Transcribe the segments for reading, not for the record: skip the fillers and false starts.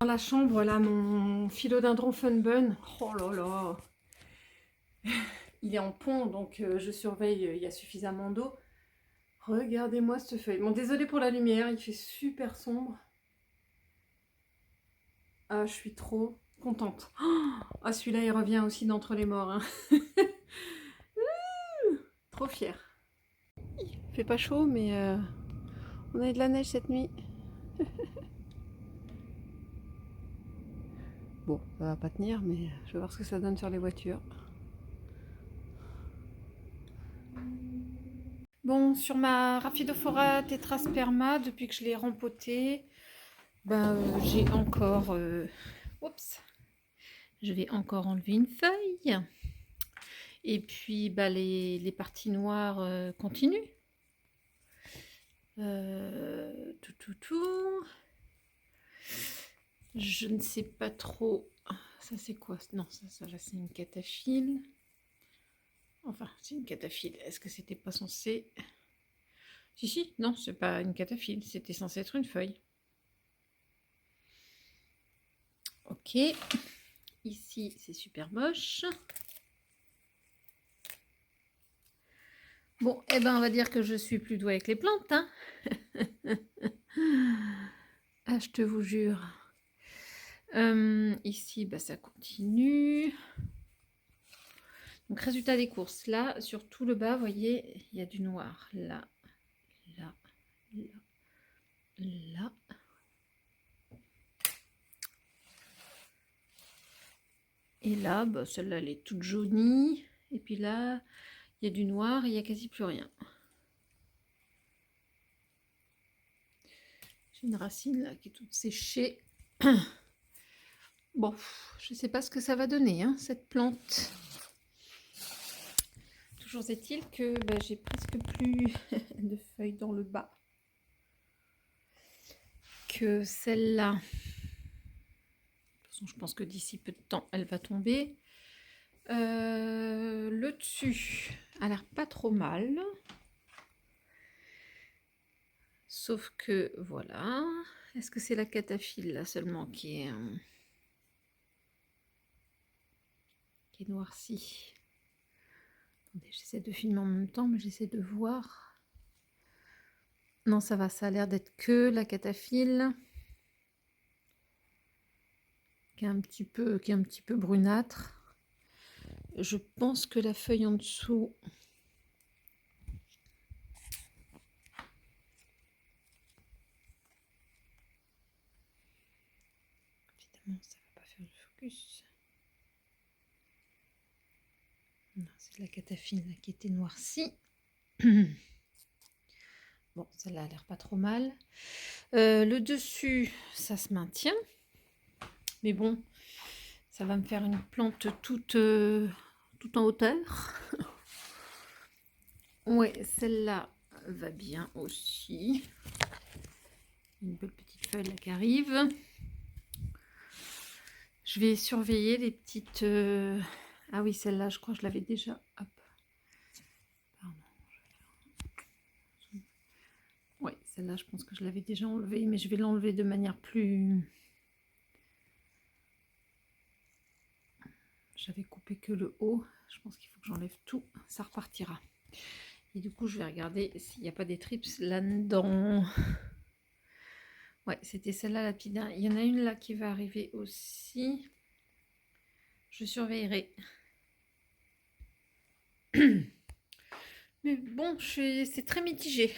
Dans la chambre, là, mon philodendron Funbun, oh là là, il est en pont, donc je surveille, il y a suffisamment d'eau. Regardez-moi cette feuille. Bon, désolé pour la lumière, il fait super sombre. Ah, je suis trop contente. Ah, celui-là, il revient aussi d'entre les morts. Hein. Trop fière. Il fait pas chaud, mais on a eu de la neige cette nuit. Bon, ça va pas tenir, mais je vais voir ce que ça donne sur les voitures. Bon, sur ma Rhaphidophora tetrasperma, depuis que je l'ai rempotée, ben, j'ai encore... oups, je vais encore enlever une feuille. Et puis, bah, les parties noires continuent. Tout. Je ne sais pas trop. Ça, c'est quoi? Non, ça là, c'est une cataphile. Enfin, c'est une cataphile. Est-ce que c'était pas censé... Si, non, c'est pas une cataphile. C'était censé être une feuille. Ok. Ici, c'est super moche. Bon, eh ben, on va dire que je suis plus douée avec les plantes. Hein. Ah, je te vous jure. Ici, bah, ça continue. Donc, résultat des courses. Là, sur tout le bas, vous voyez, il y a du noir. Là, là, là, là. Et là, bah, celle-là, elle est toute jaunie. Et puis là, il y a du noir et il n'y a quasi plus rien. J'ai une racine là qui est toute séchée. Bon, je ne sais pas ce que ça va donner, hein, cette plante. Toujours est-il que bah, j'ai presque plus de feuilles dans le bas que celle-là. De toute façon, je pense que d'ici peu de temps, elle va tomber. Le dessus a l'air pas trop mal. Sauf que, voilà. Est-ce que c'est la cataphile, là, seulement, qui est noircie? Attendez, j'essaie de filmer en même temps, mais j'essaie de voir. Non, ça va, ça a l'air d'être que la cataphile. Qui est un petit peu brunâtre. Je pense que la feuille en dessous... Évidemment, ça ne va pas faire le focus. Non, c'est de la cataphile là, qui était noircie. Bon, celle-là a l'air pas trop mal. Le dessus, ça se maintient. Mais bon, ça va me faire une plante toute en hauteur. Ouais, celle-là va bien aussi. Une belle petite feuille là qui arrive. Je vais surveiller les petites... Ah oui, celle-là, je crois que je l'avais déjà... Hop. Pardon. Oui, celle-là, je pense que je l'avais déjà enlevée, mais je vais l'enlever de manière plus... J'avais coupé que le haut. Je pense qu'il faut que j'enlève tout. Ça repartira. Et du coup, je vais regarder s'il n'y a pas des trips là-dedans. Ouais, c'était celle-là, la petite dernière. Il y en a une là qui va arriver aussi. Je surveillerai. Mais bon, c'est très mitigé.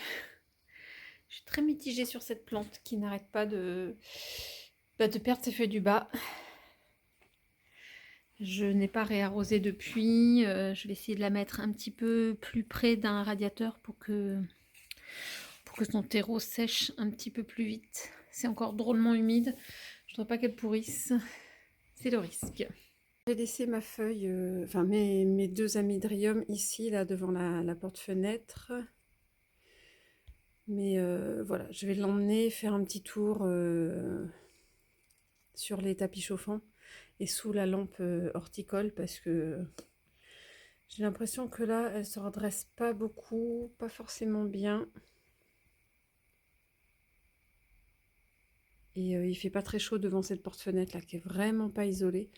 Je suis très mitigée sur cette plante qui n'arrête pas de perdre ses feuilles du bas. Je n'ai pas réarrosé depuis. Je vais essayer de la mettre un petit peu plus près d'un radiateur pour que son terreau sèche un petit peu plus vite. C'est encore drôlement humide. Je ne voudrais pas qu'elle pourrisse. C'est le risque. J'ai laissé ma feuille, enfin mes deux amydriums ici, là, devant la porte-fenêtre. Mais voilà, je vais l'emmener faire un petit tour sur les tapis chauffants et sous la lampe horticole parce que j'ai l'impression que là, elle se redresse pas beaucoup, pas forcément bien. Et il fait pas très chaud devant cette porte-fenêtre là qui est vraiment pas isolée.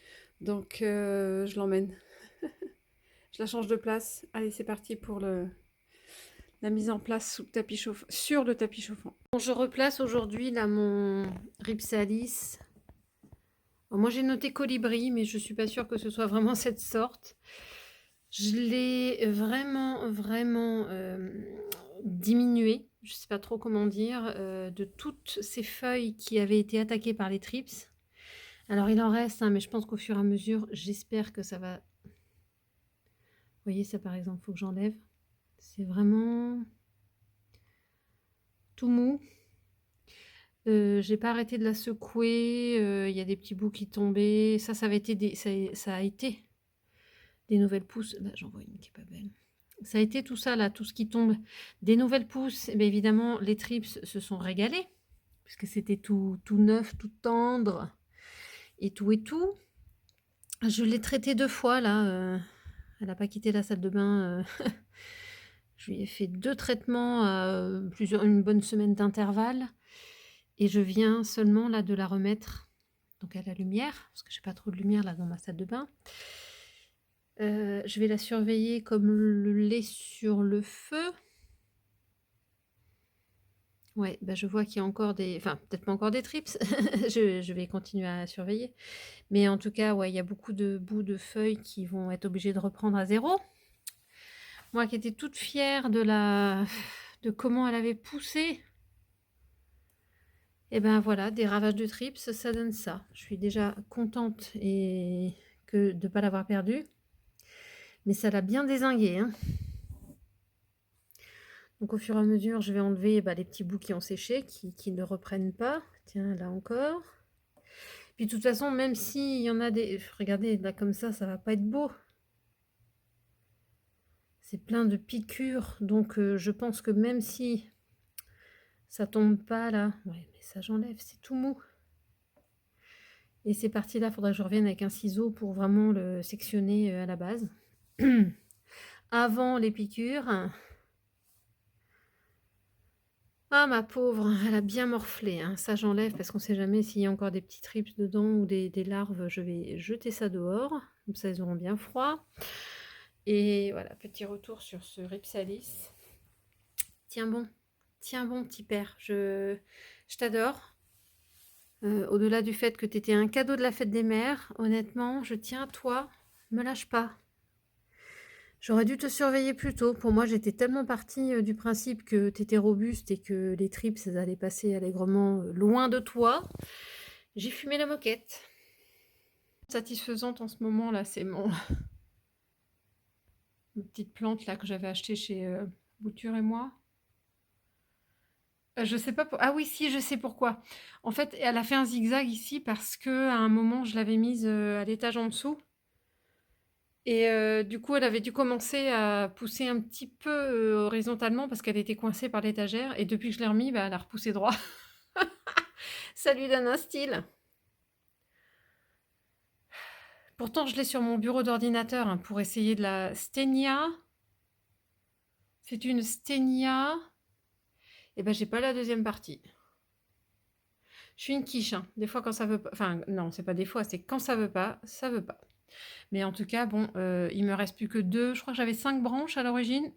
Donc je l'emmène. Je la change de place. Allez, c'est parti pour la mise en place sous le tapis chauffant, sur le tapis chauffant. Bon, je replace aujourd'hui là mon Ripsalis. Moi j'ai noté colibri, mais je suis pas sûre que ce soit vraiment cette sorte. Je l'ai vraiment diminué, je sais pas trop comment dire, de toutes ces feuilles qui avaient été attaquées par les trips. Alors il en reste, hein, mais je pense qu'au fur et à mesure, j'espère que ça va. Vous voyez ça par exemple, faut que j'enlève. C'est vraiment tout mou. J'ai pas arrêté de la secouer, il y a des petits bouts qui tombaient. Ça avait été ça a été des nouvelles pousses. Là, j'en vois une qui est pas belle. Ça a été tout ça là, tout ce qui tombe. Des nouvelles pousses, et bien évidemment, les trips se sont régalés, puisque c'était tout neuf, tout tendre, et tout et tout. Je l'ai traité 2 fois là, elle n'a pas quitté la salle de bain. Je lui ai fait 2 traitements à une bonne semaine d'intervalle. Et je viens seulement là de la remettre donc à la lumière, parce que j'ai pas trop de lumière là dans ma salle de bain. Je vais la surveiller comme le lait sur le feu. Ouais, bah, je vois qu'il y a encore des enfin, peut-être pas encore des trips. Je vais continuer à surveiller. Mais en tout cas, ouais, il y a beaucoup de bouts de feuilles qui vont être obligés de reprendre à zéro. Moi qui étais toute fière de comment elle avait poussé. Et ben voilà, des ravages de trips, ça donne ça. Je suis déjà contente de ne pas l'avoir perdue. Mais ça l'a bien dézingué, hein. Donc au fur et à mesure, je vais enlever les petits bouts qui ont séché, qui ne reprennent pas. Tiens, là encore. Puis de toute façon, même s'il y en a des... Regardez, là comme ça va pas être beau. C'est plein de piqûres. Donc je pense que même si ça tombe pas là... Ouais, mais ça j'enlève, c'est tout mou. Et ces parties-là, il faudra que je revienne avec un ciseau pour vraiment le sectionner à la base. Avant les piqûres. Ah ma pauvre, elle a bien morflé, hein. Ça j'enlève parce qu'on sait jamais s'il y a encore des petits trips dedans ou des larves. Je vais jeter ça dehors, comme ça elles auront bien froid. Et voilà, petit retour sur ce Ripsalis. Tiens bon petit père, je t'adore. Au-delà du fait que tu étais un cadeau de la fête des mères, honnêtement, je tiens à toi, me lâche pas. J'aurais dû te surveiller plus tôt. Pour moi, j'étais tellement partie du principe que tu étais robuste et que les trips, elles allaient passer allègrement loin de toi. J'ai fumé la moquette. Satisfaisante en ce moment, là, c'est ma petite plante là que j'avais achetée chez Bouture et moi. Je sais pas ah oui, si, je sais pourquoi. En fait, elle a fait un zigzag ici parce que à un moment, je l'avais mise à l'étage en dessous. Et du coup, elle avait dû commencer à pousser un petit peu horizontalement parce qu'elle était coincée par l'étagère. Et depuis que je l'ai remis, bah, elle a repoussé droit. Ça lui donne un style. Pourtant, je l'ai sur mon bureau d'ordinateur hein, pour essayer de la Stenia. C'est une Stenia. Et ben, j'ai pas la deuxième partie. Je suis une quiche. Hein. Des fois, quand ça veut pas. Enfin, non, c'est pas des fois, c'est quand ça veut pas, ça veut pas. Mais en tout cas, bon, il me reste plus que 2. Je crois que j'avais 5 branches à l'origine.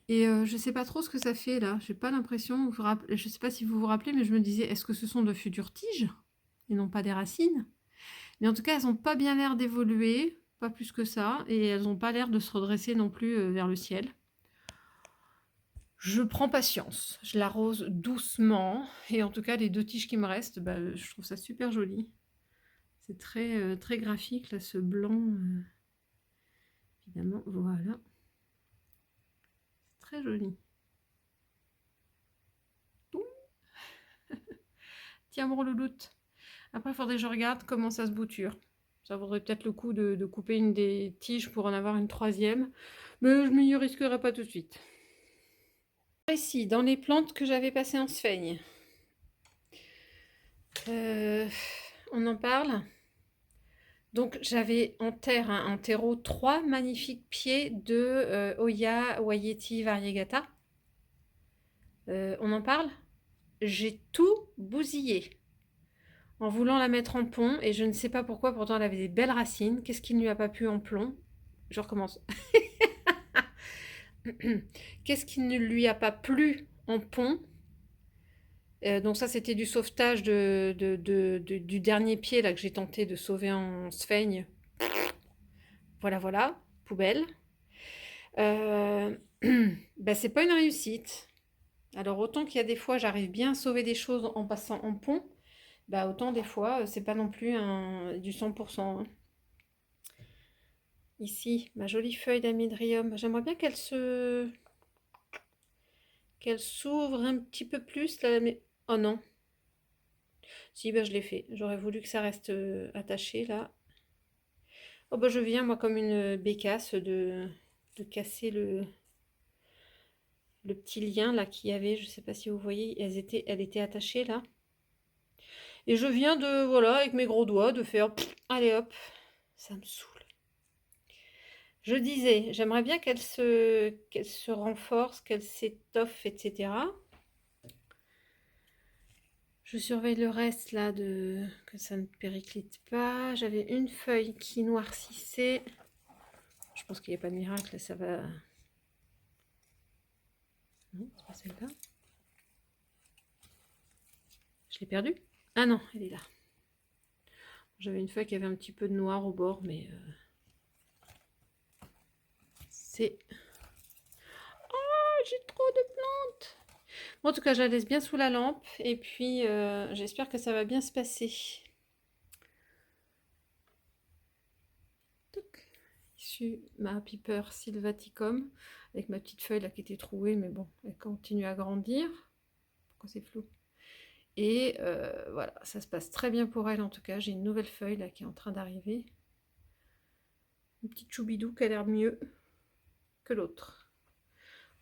Et je sais pas trop ce que ça fait là. J'ai pas l'impression. Je sais pas si vous vous rappelez, mais je me disais, est-ce que ce sont de futures tiges et non pas des racines? Mais en tout cas, elles ont pas bien l'air d'évoluer, pas plus que ça, et elles ont pas l'air de se redresser non plus vers le ciel. Je prends patience, je l'arrose doucement, et en tout cas, les 2 tiges qui me restent, bah, je trouve ça super joli. C'est très, très graphique là, ce blanc. Évidemment, voilà. C'est très joli. Tiens mon louloute. Après, il faudrait que je regarde comment ça se bouture. Ça vaudrait peut-être le coup de couper une des tiges pour en avoir une troisième. Mais je ne m'y risquerai pas tout de suite. Ici, dans les plantes que j'avais passées en sphaigne. On en parle. Donc, j'avais en terre, hein, en terreau, 3 magnifiques pieds de Oya Wayeti variegata. On en parle? j'ai tout bousillé en voulant la mettre en pont et je ne sais pas pourquoi, pourtant elle avait des belles racines. Qu'est-ce qui ne lui a pas plu en plomb? Je recommence. Qu'est-ce qui ne lui a pas plu en pont? Donc ça, c'était du sauvetage du dernier pied là que j'ai tenté de sauver en sphaigne. Voilà, voilà, poubelle. Ben, c'est pas une réussite. Alors autant qu'il y a des fois, j'arrive bien à sauver des choses en passant en pont, bah autant des fois, c'est pas non plus du 100%, hein. Ici, ma jolie feuille d'amydrium, j'aimerais bien qu'elle s'ouvre un petit peu plus là, mais oh non. Si, ben je l'ai fait. J'aurais voulu que ça reste attaché là. Oh bah je viens moi comme une bécasse de casser le petit lien là qu'il y avait, je sais pas si vous voyez, elle était attachée là. Et je viens de, voilà, avec mes gros doigts, de faire, allez hop, ça me saoule. Je disais, j'aimerais bien qu'elle se renforce, qu'elle s'étoffe, etc. Je surveille le reste là, que ça ne périclite pas. J'avais une feuille qui noircissait. Je pense qu'il n'y a pas de miracle, ça va... Non, c'est pas celle-là. Je l'ai perdue? Ah non, elle est là. J'avais une feuille qui avait un petit peu de noir au bord, mais c'est... Oh, j'ai trop de plantes! Bon, en tout cas, je la laisse bien sous la lampe, et puis j'espère que ça va bien se passer. Toc. Ici, ma Piper sylvaticum, avec ma petite feuille là qui était trouée, mais bon, elle continue à grandir. Pourquoi c'est flou? Et voilà, ça se passe très bien pour elle en tout cas. J'ai une nouvelle feuille là qui est en train d'arriver. Une petite choubidou qui a l'air mieux que l'autre.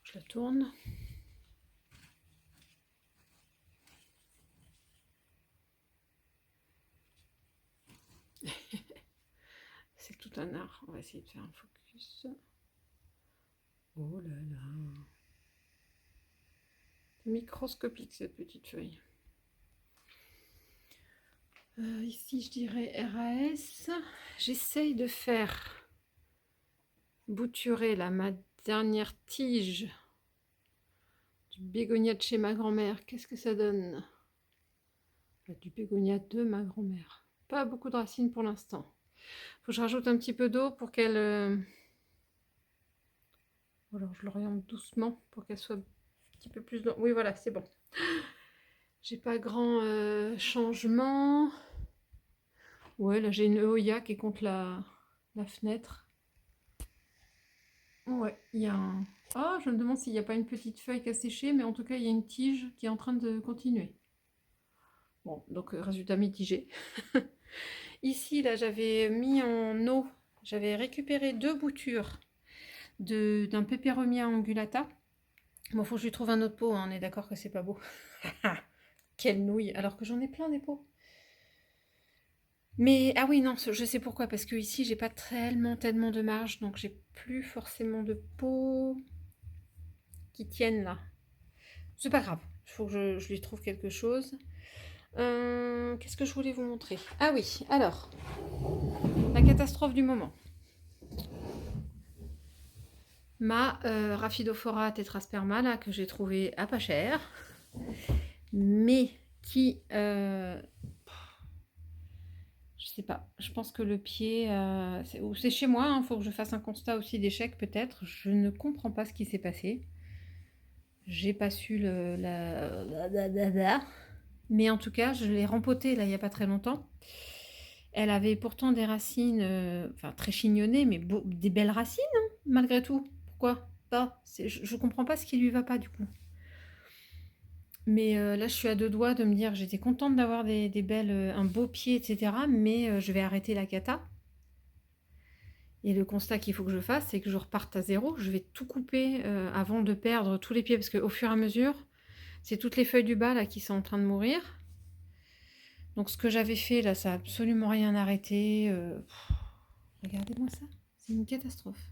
Je la tourne. C'est tout un art. On va essayer de faire un focus. Oh là là. C'est microscopique cette petite feuille. Ici, je dirais RAS. J'essaye de faire bouturer là ma dernière tige du bégonia de chez ma grand-mère. Qu'est-ce que ça donne? Du bégonia de ma grand-mère. Pas beaucoup de racines pour l'instant. Faut que je rajoute un petit peu d'eau pour qu'elle... Alors je l'oriente doucement pour qu'elle soit un petit peu plus... Oui, voilà, c'est bon. J'ai pas grand changement. Ouais, là j'ai une Oya qui est contre la fenêtre. Ouais, il y a un... Ah, je me demande s'il n'y a pas une petite feuille qui a séché, mais en tout cas, il y a une tige qui est en train de continuer. Bon, donc résultat mitigé. Ici, là, j'avais mis en eau, j'avais récupéré 2 boutures d'un Peperomia angulata. Bon, faut que je lui trouve un autre pot, hein, on est d'accord que c'est pas beau. Quelle nouille, alors que j'en ai plein des pots. Mais, ah oui, non, je sais pourquoi, parce que ici, j'ai pas tellement de marge, donc j'ai plus forcément de pots qui tiennent là. C'est pas grave, il faut que je lui trouve quelque chose. Qu'est-ce que je voulais vous montrer? Ah oui, alors, la catastrophe du moment. Ma Rhaphidophora tetrasperma, là, que j'ai trouvé à pas cher, mais qui... je sais pas, je pense que le pied... c'est chez moi, il faut que je fasse un constat aussi d'échec peut-être. Je ne comprends pas ce qui s'est passé. J'ai pas su mais en tout cas, je l'ai rempotée là il n'y a pas très longtemps. Elle avait pourtant des racines, enfin très chignonnées, mais des belles racines, hein, malgré tout. Pourquoi pas? Je comprends pas ce qui lui va pas du coup. Mais là, je suis à 2 doigts de me dire, j'étais contente d'avoir des belles, un beau pied, etc. Mais je vais arrêter la cata. Et le constat qu'il faut que je fasse, c'est que je reparte à zéro. Je vais tout couper avant de perdre tous les pieds, parce qu'au fur et à mesure, c'est toutes les feuilles du bas là qui sont en train de mourir. Donc ce que j'avais fait là, ça n'a absolument rien arrêté. Regardez-moi ça, c'est une catastrophe.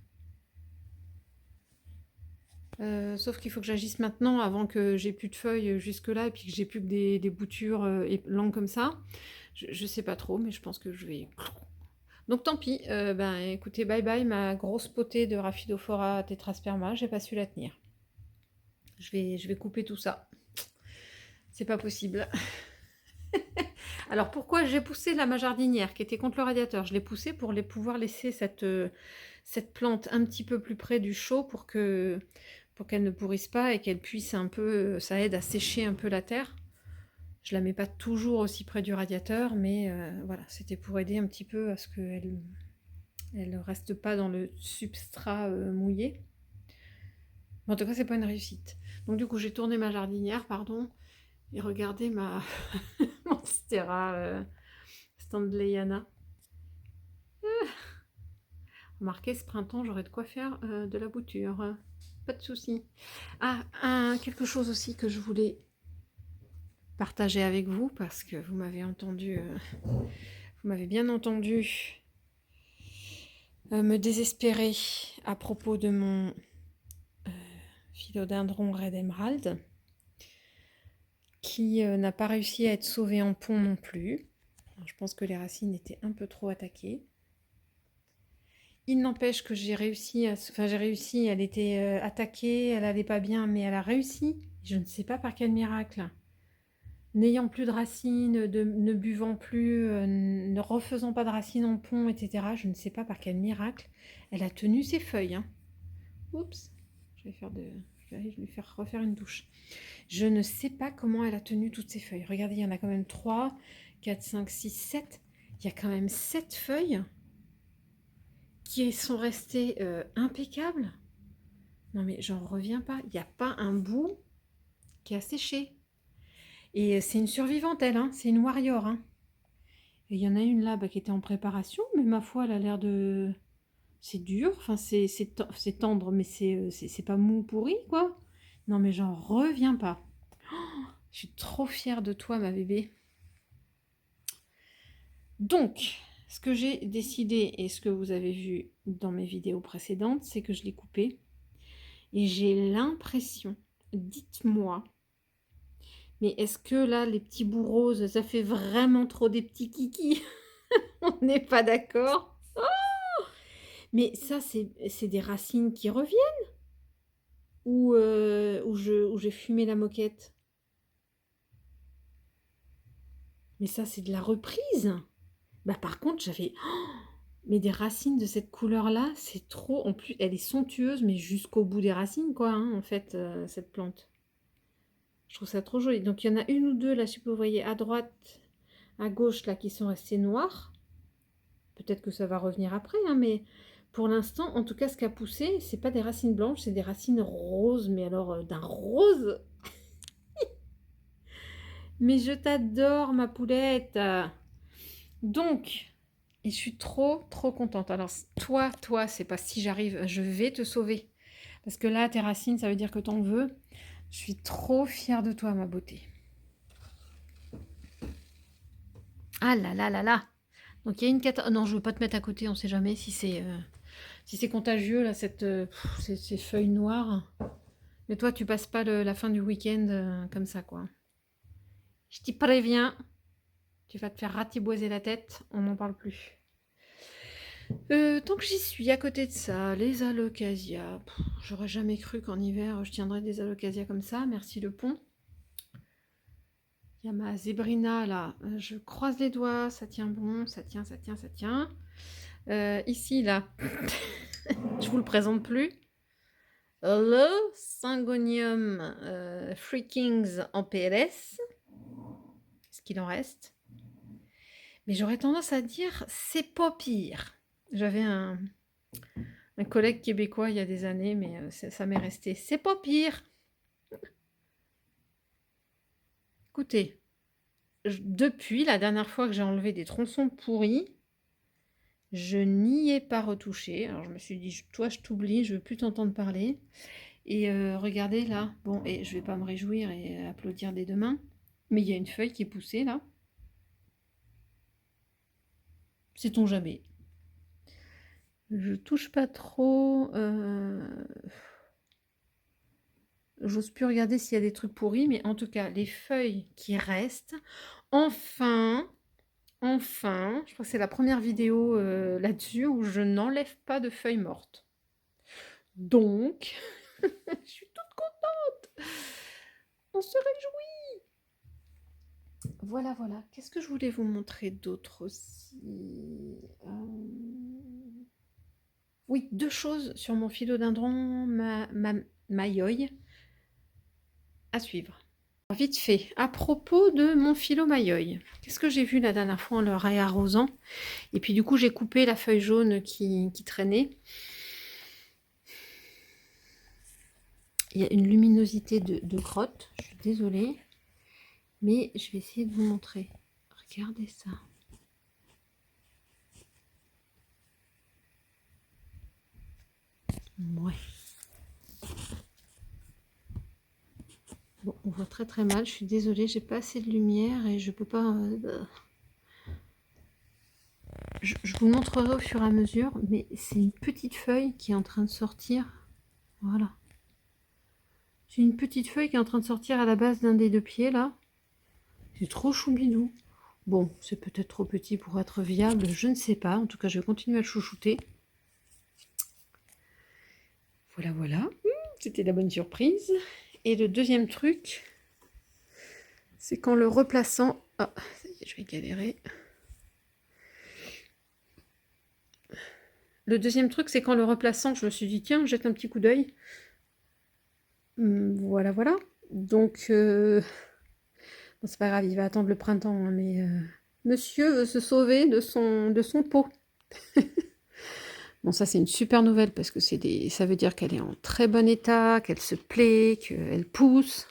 Sauf qu'il faut que j'agisse maintenant avant que j'ai plus de feuilles jusque-là et puis que j'ai plus que des boutures longues comme ça. Je sais pas trop, mais je pense que je vais... Donc tant pis, ben écoutez, bye bye ma grosse potée de Rhaphidophora tetrasperma, j'ai pas su la tenir. Je vais couper tout ça. C'est pas possible. Alors pourquoi j'ai poussé ma jardinière qui était contre le radiateur? Je l'ai poussée pour pouvoir laisser cette plante un petit peu plus près du chaud pour qu'elle ne pourrisse pas et qu'elle puisse un peu, ça aide à sécher un peu la terre. Je la mets pas toujours aussi près du radiateur, mais voilà, c'était pour aider un petit peu à ce qu'elle ne reste pas dans le substrat mouillé. Mais en tout cas, c'est pas une réussite. Donc du coup, j'ai tourné ma jardinière, pardon, et regardez ma Monstera Standleyana. Remarquez, ce printemps, j'aurai de quoi faire de la bouture. Pas de souci. Ah, quelque chose aussi que je voulais partager avec vous, parce que vous m'avez entendu, vous m'avez bien entendu me désespérer à propos de mon philodendron Red Emerald, qui n'a pas réussi à être sauvé en pont non plus. Alors, je pense que les racines étaient un peu trop attaquées. Il n'empêche que j'ai réussi, elle était attaquée, elle allait pas bien, mais elle a réussi. Je ne sais pas par quel miracle. N'ayant plus de racines, ne buvant plus, ne refaisant pas de racines en pont, etc. Je ne sais pas par quel miracle. Elle a tenu ses feuilles. Hein. Oups, je vais lui faire refaire une douche. Je ne sais pas comment elle a tenu toutes ces feuilles. Regardez, il y en a quand même 3, 4, 5, 6, 7. Il y a quand même 7 feuilles qui sont restées impeccables. Non mais j'en reviens pas. Il n'y a pas un bout qui a séché. Et c'est une survivante, elle. Hein. C'est une warrior. Hein. Et il y en a une là qui était en préparation, mais ma foi, elle a l'air de... C'est dur, enfin c'est tendre, mais c'est pas mou pourri, quoi. Non mais j'en reviens pas. Je suis trop fière de toi, ma bébé. Donc, ce que j'ai décidé et ce que vous avez vu dans mes vidéos précédentes, c'est que je l'ai coupé. Et j'ai l'impression, dites-moi, mais est-ce que là, les petits bouts roses, ça fait vraiment trop des petits kikis? On n'est pas d'accord? Mais ça, c'est des racines qui reviennent? Ou j'ai fumé la moquette? Mais ça, c'est de la reprise. Bah par contre, j'avais... mais des racines de cette couleur-là, c'est trop... En plus, elle est somptueuse, mais jusqu'au bout des racines, quoi, hein, en fait, cette plante. Je trouve ça trop joli. Donc, il y en a une ou deux, là, je sais pas, vous voyez, à droite, à gauche, là, qui sont restées noires. Peut-être que ça va revenir après, hein, mais pour l'instant, en tout cas, ce qui a poussé, c'est pas des racines blanches, c'est des racines roses, mais alors d'un rose. Mais je t'adore, ma poulette. Donc, et je suis trop, trop contente. Alors, toi, c'est pas si j'arrive, je vais te sauver. Parce que là, tes racines, ça veut dire que t'en veux. Je suis trop fière de toi, ma beauté. Ah là là là là. Donc, il y a une cata... Non, je veux pas te mettre à côté, on sait jamais si c'est contagieux, là, ces feuilles noires. Mais toi, tu passes pas la fin du week-end comme ça, quoi. Je t'y préviens. Tu vas te faire ratiboiser la tête, on n'en parle plus. Tant que j'y suis, à côté de ça, les alocasias. J'aurais jamais cru qu'en hiver, je tiendrais des alocasias comme ça. Merci le pont. Il y a ma zébrina là. Je croise les doigts, ça tient bon, ça tient, ça tient, ça tient. Ici, là, je vous le présente plus. Le Syngonium Free Kings en PLS. Ce qu'il en reste. Mais j'aurais tendance à dire, c'est pas pire. J'avais un collègue québécois il y a des années, mais ça m'est resté. C'est pas pire. Écoutez, depuis la dernière fois que j'ai enlevé des tronçons pourris, je n'y ai pas retouché. Alors je me suis dit, toi je t'oublie, je veux plus t'entendre parler. Et regardez là, bon, et je vais pas me réjouir et applaudir dès demain, mais il y a une feuille qui est poussée là. Sait-on jamais. Je touche pas trop. J'ose plus regarder s'il y a des trucs pourris, mais en tout cas, les feuilles qui restent. Enfin, enfin, je crois que c'est la première vidéo là-dessus où je n'enlève pas de feuilles mortes. Donc, je suis toute contente. On se réjouit. Voilà, voilà. Qu'est-ce que je voulais vous montrer d'autre aussi? Oui, deux choses sur mon philodendron Mayoi à suivre. Vite fait, à propos de mon philo Mayoi, qu'est-ce que j'ai vu la dernière fois en le réarrosant? Et puis du coup, j'ai coupé la feuille jaune qui traînait. Il y a une luminosité de crotte, je suis désolée, mais je vais essayer de vous montrer. Regardez ça. Ouais. Bon, on voit très très mal, je suis désolée, j'ai pas assez de lumière et je peux pas... je vous le montrerai au fur et à mesure, mais c'est une petite feuille qui est en train de sortir. Voilà. C'est une petite feuille qui est en train de sortir à la base d'un des deux pieds, là. C'est trop choubidou. Bon, c'est peut-être trop petit pour être viable, je ne sais pas. En tout cas, je vais continuer à le chouchouter. Voilà, voilà. C'était la bonne surprise. Et le deuxième truc, c'est qu'en le replaçant... Ah, ça y est, je vais galérer. Le deuxième truc, c'est qu'en le replaçant, je me suis dit, tiens, jette un petit coup d'œil. Voilà, voilà. Donc, bon, c'est pas grave, il va attendre le printemps, hein, mais monsieur veut se sauver de son pot. Bon, ça, c'est une super nouvelle parce que ça veut dire qu'elle est en très bon état, qu'elle se plaît, qu'elle pousse.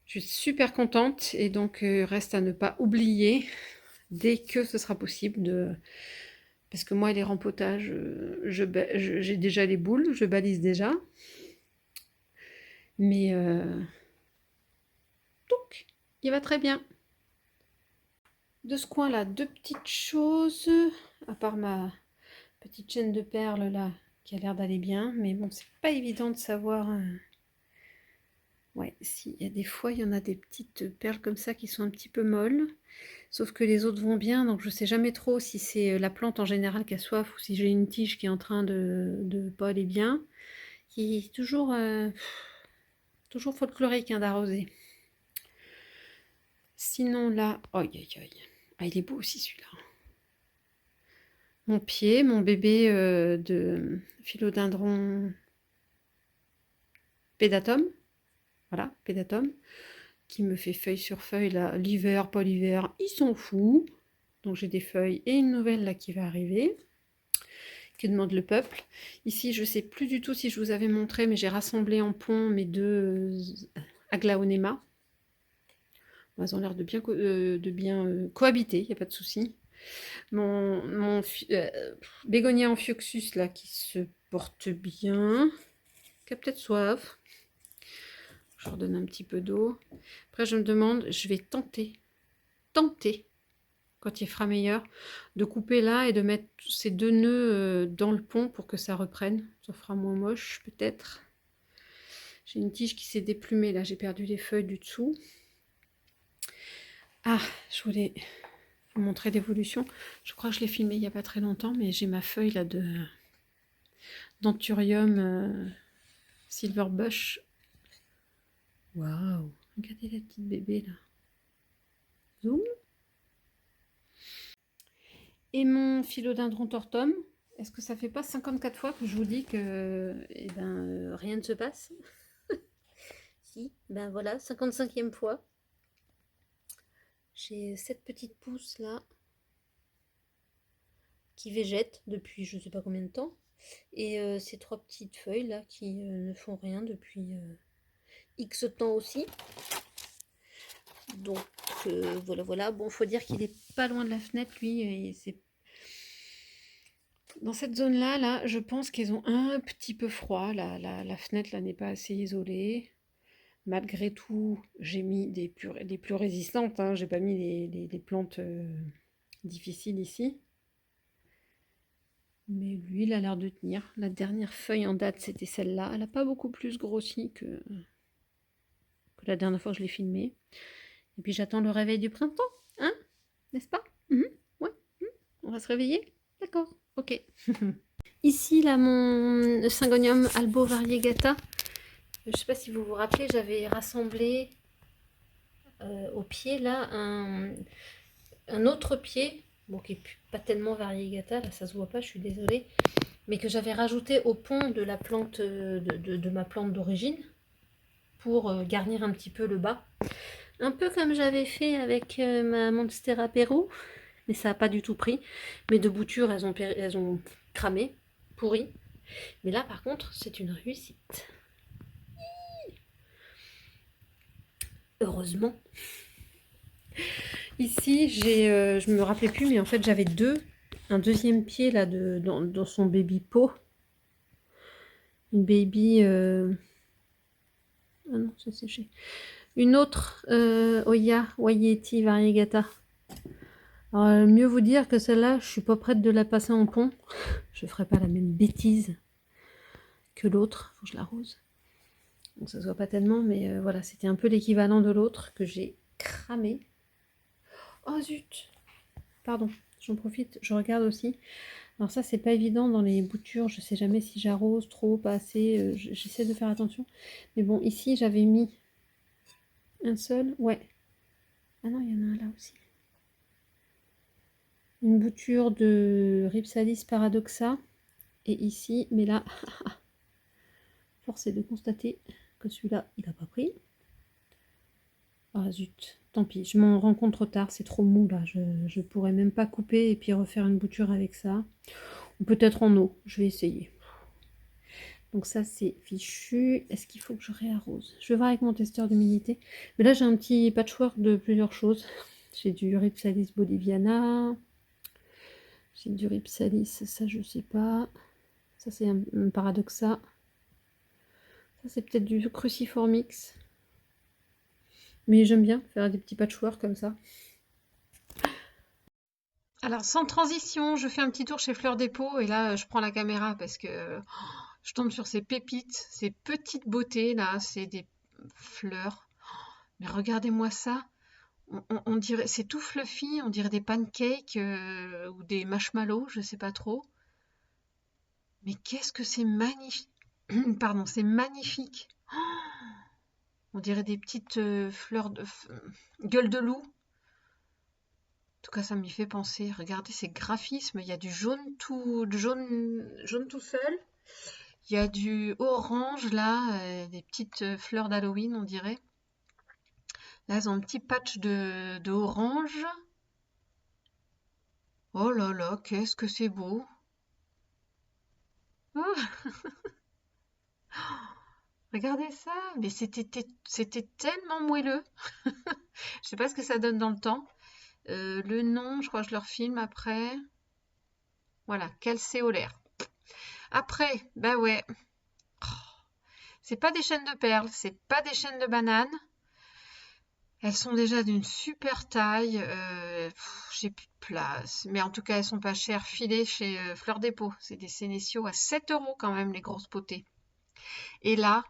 Je suis super contente et donc reste à ne pas oublier dès que ce sera possible parce que moi, les rempotages, j'ai déjà les boules, je balise déjà. Mais donc, il va très bien. De ce coin-là, deux petites choses, à part ma petite chaîne de perles là, qui a l'air d'aller bien. Mais bon, c'est pas évident de savoir... Ouais, si, il y a des fois, il y en a des petites perles comme ça qui sont un petit peu molles. Sauf que les autres vont bien, donc je sais jamais trop si c'est la plante en général qui a soif ou si j'ai une tige qui est en train de pas aller bien. Qui est toujours folklorique hein, d'arroser. Sinon là, aïe aïe aïe. Ah, il est beau aussi celui-là. Mon pied, mon bébé de philodendron pédatum. Voilà, pédatum. Qui me fait feuille sur feuille là. L'hiver, pas l'hiver, il s'en fout. Donc j'ai des feuilles et une nouvelle là qui va arriver. Que demande le peuple. Ici, je ne sais plus du tout si je vous avais montré, mais j'ai rassemblé en pont mes deux aglaonema. Bon, elles ont l'air de bien cohabiter, il n'y a pas de souci. Mon bégonia amphioxus là qui se porte bien, qui a peut-être soif. Je leur donne un petit peu d'eau. Après, je me demande, je vais tenter, quand il fera meilleur, de couper là et de mettre ces deux nœuds dans le pont pour que ça reprenne. Ça fera moins moche peut-être. J'ai une tige qui s'est déplumée là, j'ai perdu les feuilles du dessous. Ah, je voulais vous montrer l'évolution. Je crois que je l'ai filmé il n'y a pas très longtemps, mais j'ai ma feuille là de d'Anthurium Silverbush. Waouh, regardez la petite bébé là. Zoom. Et mon philodendron tortum, est-ce que ça fait pas 54 fois que je vous dis que rien ne se passe? Si, ben voilà, 55e fois. J'ai cette petite pousse là qui végète depuis je sais pas combien de temps. Et ces trois petites feuilles là qui ne font rien depuis X temps aussi. Donc voilà, voilà. Bon, faut dire qu'il est pas loin de la fenêtre lui. Et c'est dans cette zone-là, là, je pense qu'ils ont un petit peu froid. La fenêtre là n'est pas assez isolée. Malgré tout, j'ai mis des plus résistantes. Hein. J'ai pas mis les plantes difficiles ici. Mais lui, il a l'air de tenir. La dernière feuille en date, c'était celle-là. Elle n'a pas beaucoup plus grossi que la dernière fois que je l'ai filmée. Et puis j'attends le réveil du printemps, hein? N'est-ce pas? Ouais, on va se réveiller? D'accord, ok. Ici, là, mon Syngonium albo variegata. Je ne sais pas si vous vous rappelez, j'avais rassemblé au pied, là, un autre pied, bon, qui n'est pas tellement variegata, là, ça se voit pas, je suis désolée, mais que j'avais rajouté au pont de la plante, de ma plante d'origine, pour garnir un petit peu le bas. Un peu comme j'avais fait avec ma Monstera Peru, mais ça n'a pas du tout pris. Mes deux boutures, elles ont cramé, pourri. Mais là, par contre, c'est une réussite. Heureusement. Ici, je me rappelais plus, mais en fait, j'avais un deuxième pied là dans son baby pot. Une baby... Ah non, c'est séché. Une autre Oya Wayeti Variegata. Alors, mieux vous dire que celle-là, je suis pas prête de la passer en pont. Je ferai pas la même bêtise que l'autre. Faut que je l'arrose. Donc ça se voit pas tellement, mais voilà, c'était un peu l'équivalent de l'autre que j'ai cramé. Oh zut! Pardon, j'en profite, je regarde aussi. Alors ça, c'est pas évident dans les boutures. Je sais jamais si j'arrose trop, pas assez. J'essaie de faire attention. Mais bon, ici, j'avais mis un seul. Ouais. Ah non, il y en a un là aussi. Une bouture de Rhipsalis paradoxa. Et ici, mais là, force est de constater que celui-là, il n'a pas pris. Ah zut, tant pis, je m'en rends compte trop tard, c'est trop mou là. Je pourrais même pas couper et puis refaire une bouture avec ça. Ou peut-être en eau, je vais essayer. Donc ça, c'est fichu. Est-ce qu'il faut que je réarrose? Je vais voir avec mon testeur d'humidité. Mais là, j'ai un petit patchwork de plusieurs choses. J'ai du Rhipsalis boliviana. J'ai du Rhipsalis, ça, je sais pas. Ça, c'est un paradoxa. Ça, c'est peut-être du cruciformix. Mais j'aime bien faire des petits patchwork comme ça. Alors, sans transition, je fais un petit tour chez Fleur des Pots et là, je prends la caméra parce que je tombe sur ces pépites, ces petites beautés là, c'est des fleurs. Mais regardez-moi ça, on dirait, c'est tout fluffy, on dirait des pancakes ou des marshmallows, je sais pas trop. Mais qu'est-ce que c'est magnifique! Pardon, c'est magnifique. On dirait des petites fleurs de gueule de loup. En tout cas, ça m'y fait penser. Regardez ces graphismes. Il y a du jaune tout seul. Il y a du orange là, des petites fleurs d'Halloween, on dirait. Là, elles ont un petit patch de orange. Oh là là, qu'est-ce que c'est beau. Oh, regardez ça. Mais c'était tellement moelleux. Je sais pas ce que ça donne dans le temps. Le nom, je crois que je leur filme après. Voilà, calcéolaire. Après, bah ouais, c'est pas des chaînes de perles, c'est pas des chaînes de bananes. Elles sont déjà d'une super taille. J'ai plus de place. Mais en tout cas, elles sont pas chères. Filées chez Fleur des Pots. C'est des Sénécio à 7 € quand même, les grosses potées. Et là,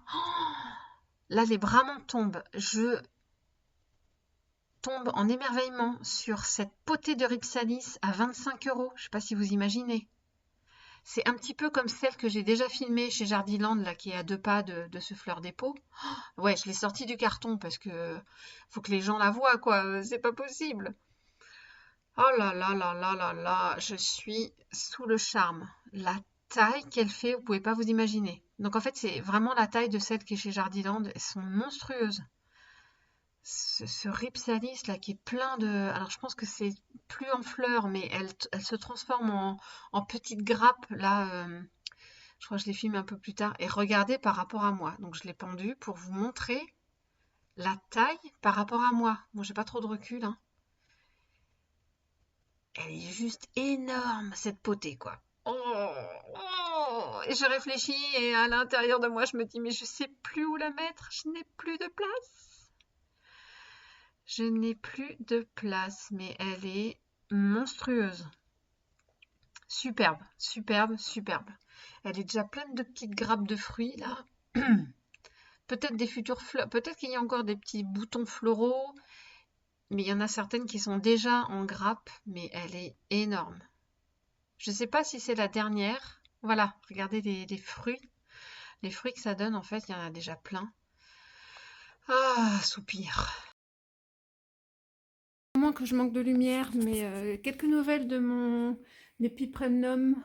là, les bras m'en tombent. Je tombe en émerveillement sur cette potée de Rhipsalis à 25 €. Je sais pas si vous imaginez. C'est un petit peu comme celle que j'ai déjà filmée chez Jardiland, là, qui est à 2 pas de ce Fleur des Pots. Ouais, je l'ai sortie du carton parce que faut que les gens la voient, quoi. C'est pas possible. Oh là là là là là là, je suis sous le charme. La taille qu'elle fait, vous pouvez pas vous imaginer. Donc en fait, c'est vraiment la taille de celle qui est chez Jardiland. Elles sont monstrueuses. Ce Rhipsalis là qui est plein de... Alors je pense que c'est plus en fleurs, mais elle se transforme en petites grappes là. Je crois que je les filme un peu plus tard. Et regardez par rapport à moi. Donc je l'ai pendu pour vous montrer la taille par rapport à moi. Bon, j'ai pas trop de recul, hein. Elle est juste énorme, cette potée, quoi. Oh, oh, et je réfléchis et à l'intérieur de moi, je me dis, mais je sais plus où la mettre. Je n'ai plus de place. Je n'ai plus de place, mais elle est monstrueuse. Superbe, superbe, superbe. Elle est déjà pleine de petites grappes de fruits là. Peut-être des futures fleurs, peut-être qu'il y a encore des petits boutons floraux, mais il y en a certaines qui sont déjà en grappe, mais elle est énorme. Je ne sais pas si c'est la dernière. Voilà, regardez les fruits. Les fruits que ça donne, en fait, il y en a déjà plein. Ah, soupir. Moment que je manque de lumière, mais quelques nouvelles de mon Epipremnum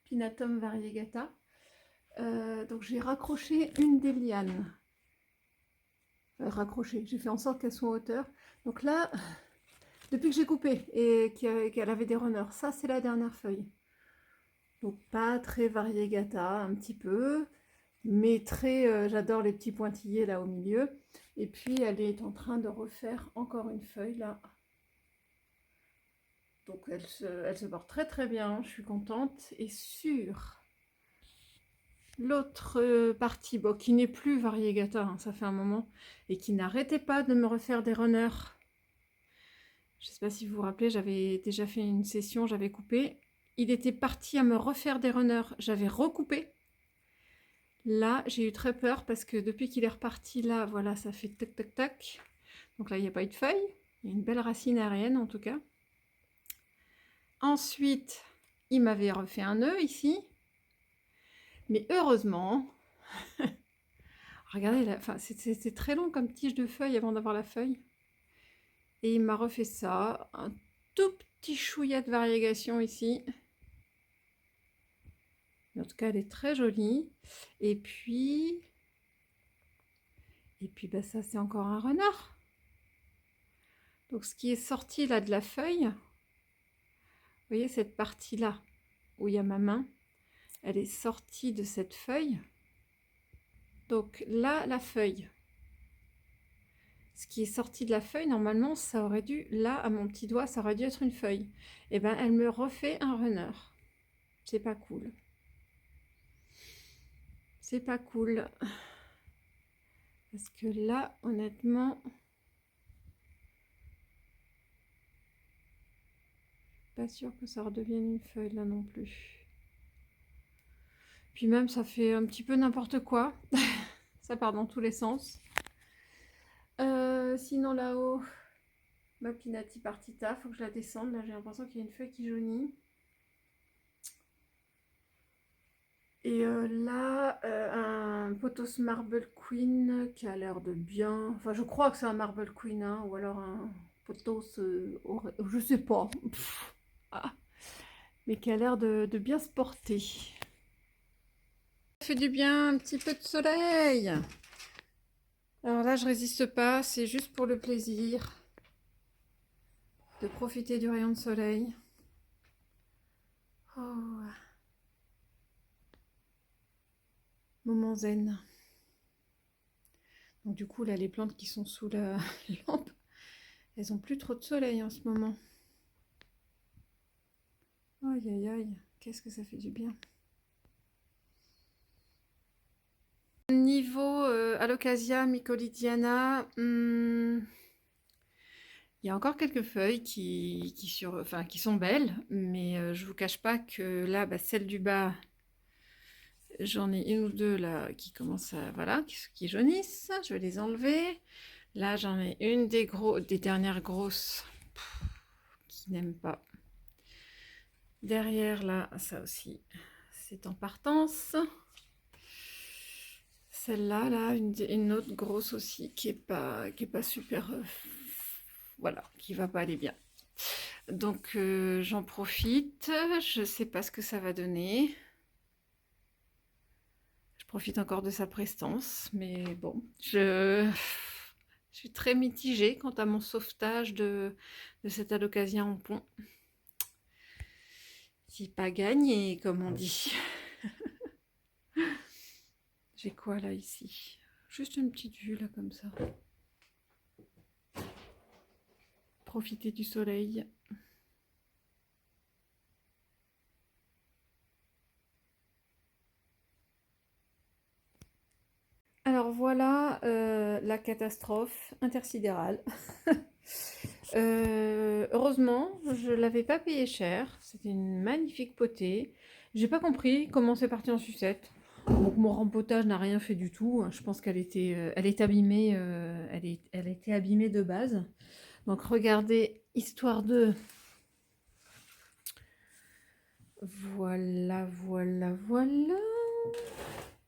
pinatum variegata. Donc j'ai raccroché une des lianes. Raccroché, j'ai fait en sorte qu'elles soient en hauteur. Donc là, depuis que j'ai coupé et qu'elle avait des runners, ça c'est la dernière feuille. Donc pas très variegata, un petit peu, mais très, j'adore les petits pointillés là au milieu. Et puis elle est en train de refaire encore une feuille là. Donc elle se porte très très bien, je suis contente. Et sur l'autre partie, bon, qui n'est plus variegata, hein, ça fait un moment, et qui n'arrêtait pas de me refaire des runners. Je ne sais pas si vous vous rappelez, j'avais déjà fait une session, j'avais coupé. Il était parti à me refaire des runners, j'avais recoupé. Là, j'ai eu très peur parce que depuis qu'il est reparti là, voilà, ça fait tac tac tac. Donc là, il n'y a pas eu de feuille. Il y a une belle racine aérienne en tout cas. Ensuite, il m'avait refait un nœud ici. Mais heureusement, regardez, c'était très long comme tige de feuille avant d'avoir la feuille. Et il m'a refait ça, un tout petit chouïa de variégation ici. En tout cas, elle est très jolie. Et puis bah, ça, c'est encore un renard. Donc, ce qui est sorti là de la feuille, vous voyez cette partie-là où il y a ma main, elle est sortie de cette feuille. Donc là, la feuille. Ce qui est sorti de la feuille, normalement, ça aurait dû, là, à mon petit doigt, ça aurait dû être une feuille. Et ben, elle me refait un runner. C'est pas cool. C'est pas cool. Parce que là, honnêtement, pas sûr que ça redevienne une feuille là non plus. Puis même, ça fait un petit peu n'importe quoi. Ça part dans tous les sens. Sinon, là-haut, ma Pinati Partita, faut que je la descende. Là, j'ai l'impression qu'il y a une feuille qui jaunit. Et là, un Pothos Marble Queen qui a l'air de bien. Enfin, je crois que c'est un Marble Queen, hein, ou alors un Pothos, je sais pas. Ah. Mais qui a l'air de bien se porter. Ça fait du bien, un petit peu de soleil. Alors là, je résiste pas, c'est juste pour le plaisir de profiter du rayon de soleil. Oh. Moment zen. Donc du coup, là, les plantes qui sont sous la lampe, elles ont plus trop de soleil en ce moment. Aïe aïe aïe, qu'est-ce que ça fait du bien. Niveau Alocasia mycolidiana, il y a encore quelques feuilles qui sont belles, mais je vous cache pas que là, bah, celle du bas, j'en ai une ou deux là qui commencent à, voilà, qui jaunissent. Je vais les enlever. Là, j'en ai une des dernières grosses qui n'aime pas. Derrière là, ça aussi, c'est en partance. Celle-là, là, une autre grosse aussi qui est pas super, voilà, qui va pas aller bien. Donc j'en profite. Je sais pas ce que ça va donner. Je profite encore de sa prestance, mais bon, je suis très mitigée quant à mon sauvetage de cette Alocasia en pont. C'est pas gagné, comme on dit. J'ai quoi là ici? Juste une petite vue là comme ça. Profiter du soleil. Alors voilà la catastrophe intersidérale. Heureusement, je l'avais pas payé cher. C'était une magnifique potée. J'ai pas compris comment c'est parti en sucette. Donc mon rempotage n'a rien fait du tout. Je pense elle est abîmée, elle était abîmée de base. Donc regardez, histoire de... Voilà, voilà, voilà.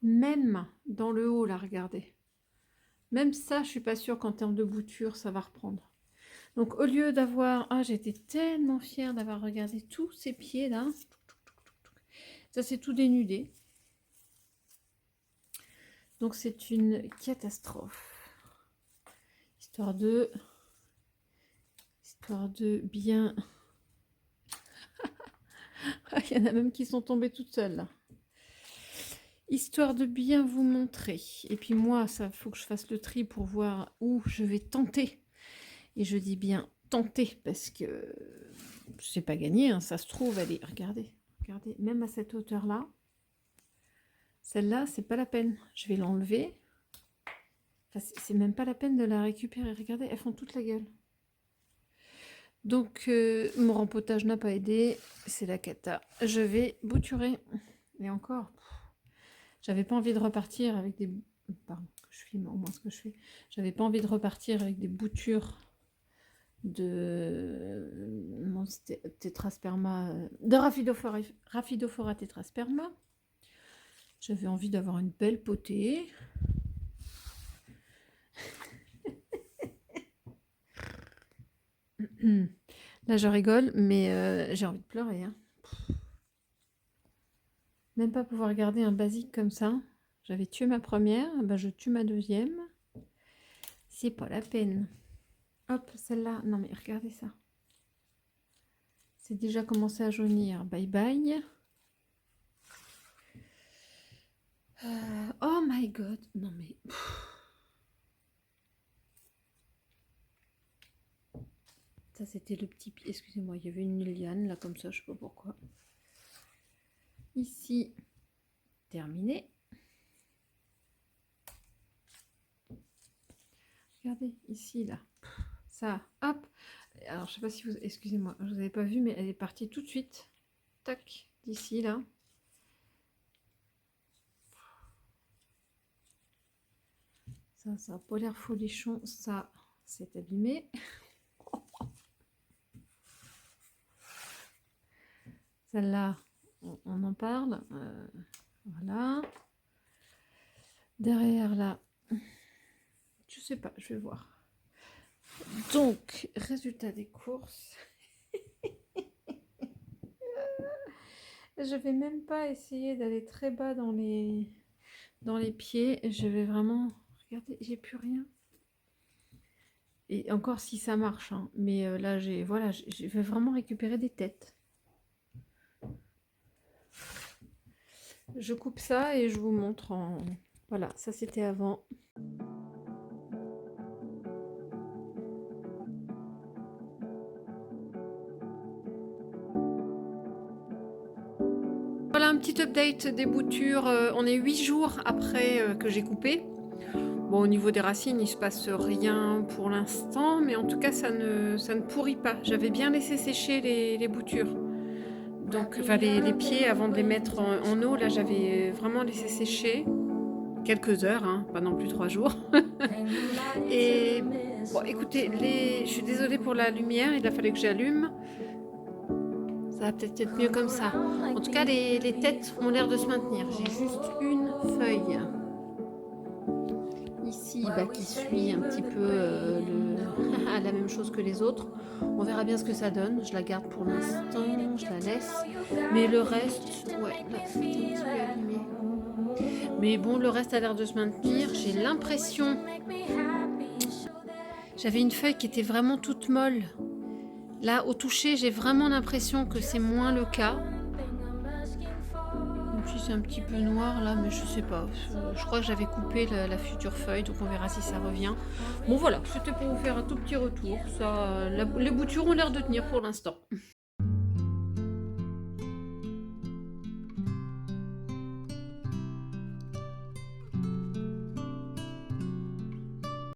Même dans le haut, là, regardez. Même ça, je suis pas sûre qu'en termes de bouture, ça va reprendre. Donc au lieu d'avoir... Ah, j'étais tellement fière d'avoir regardé tous ces pieds là. Ça c'est tout dénudé. Donc c'est une catastrophe. Histoire de bien... Il y en a même qui sont tombées toutes seules là. Histoire de bien vous montrer. Et puis moi, ça faut que je fasse le tri pour voir où je vais tenter. Et je dis bien tenter parce que c'est pas gagné, hein, ça se trouve, elle est... Regardez, regardez, même à cette hauteur-là, celle-là, c'est pas la peine. Je vais l'enlever. Enfin, c'est même pas la peine de la récupérer. Regardez, elles font toute la gueule. Donc, mon rempotage n'a pas aidé. C'est la cata. Je vais bouturer. Et encore, j'avais pas envie de repartir avec des... Pardon, je filme au moins ce que je fais. J'avais pas envie de repartir avec des boutures de mon tétrasperma, de Rhaphidophora tétrasperma. J'avais envie d'avoir une belle potée. Là je rigole, mais j'ai envie de pleurer. Hein. Même pas pouvoir garder un basique comme ça. J'avais tué ma première, ben je tue ma deuxième. C'est pas la peine. Hop, celle-là, non mais regardez ça. C'est déjà commencé à jaunir. Bye bye. Oh my god. Non mais... Ça c'était le petit pied. Excusez-moi, il y avait une liane là comme ça, je sais pas pourquoi. Ici, terminé. Regardez, ici là. Ça, hop. Alors je sais pas si vous... Excusez-moi, je vous avais pas vu, mais elle est partie tout de suite. Tac, d'ici là. Ça a pas l'air folichon. Ça, c'est abîmé. Celle-là, on en parle. Voilà. Derrière là, je sais pas, je vais voir. Donc, résultat des courses. Je vais même pas essayer d'aller très bas dans les pieds. Je vais vraiment... Regardez, j'ai plus rien. Et encore si ça marche. Hein. Mais là, voilà, je vais vraiment récupérer des têtes. Je coupe ça et je vous montre en... Voilà, ça c'était avant. Voilà un petit update des boutures. On est 8 jours après que j'ai coupé. Bon, au niveau des racines, il ne se passe rien pour l'instant, mais en tout cas, ça ne pourrit pas. J'avais bien laissé sécher les boutures. Donc, enfin, les pieds avant de les mettre en eau, là, j'avais vraiment laissé sécher. Quelques heures, hein, pas non plus 3 jours. Et bon, écoutez, je suis désolée pour la lumière, il a fallu que j'allume. Ça va peut-être être mieux comme ça. En tout cas, les têtes ont l'air de se maintenir. J'ai juste une feuille ici qui suit un petit peu la même chose que les autres. On verra bien ce que ça donne. Je la garde pour l'instant, je la laisse. Mais le reste, ouais, là, c'est un petit peu abîmé. Mais bon, le reste a l'air de se maintenir. J'ai l'impression... J'avais une feuille qui était vraiment toute molle. Là, au toucher, j'ai vraiment l'impression que c'est moins le cas. Même si c'est un petit peu noir là, mais je sais pas. Je crois que j'avais coupé la future feuille, donc on verra si ça revient. Bon voilà, c'était pour vous faire un tout petit retour. Ça, les boutures ont l'air de tenir pour l'instant.